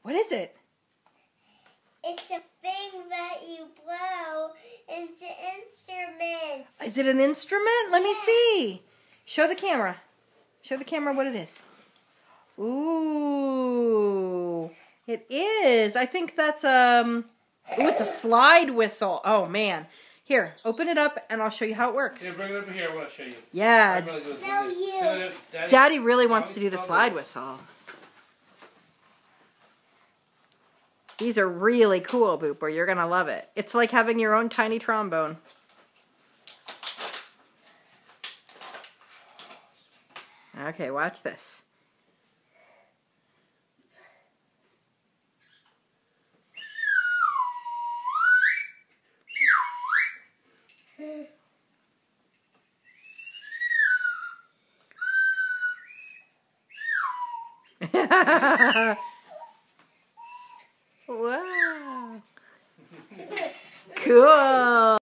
What is it? It's a thing that you blow into instruments. Is it an instrument? Let me see. Show the camera. Show the camera what it is. Ooh. It is. I think that's ooh, it's a slide whistle. Oh man. Here, open it up and I'll show you how it works. Here, bring it over here. I want to show you. Yeah. No, you. Daddy really wants to do the slide whistle. These are really cool, Booper. You're going to love it. It's like having your own tiny trombone. Okay, watch this. Wow. Cool.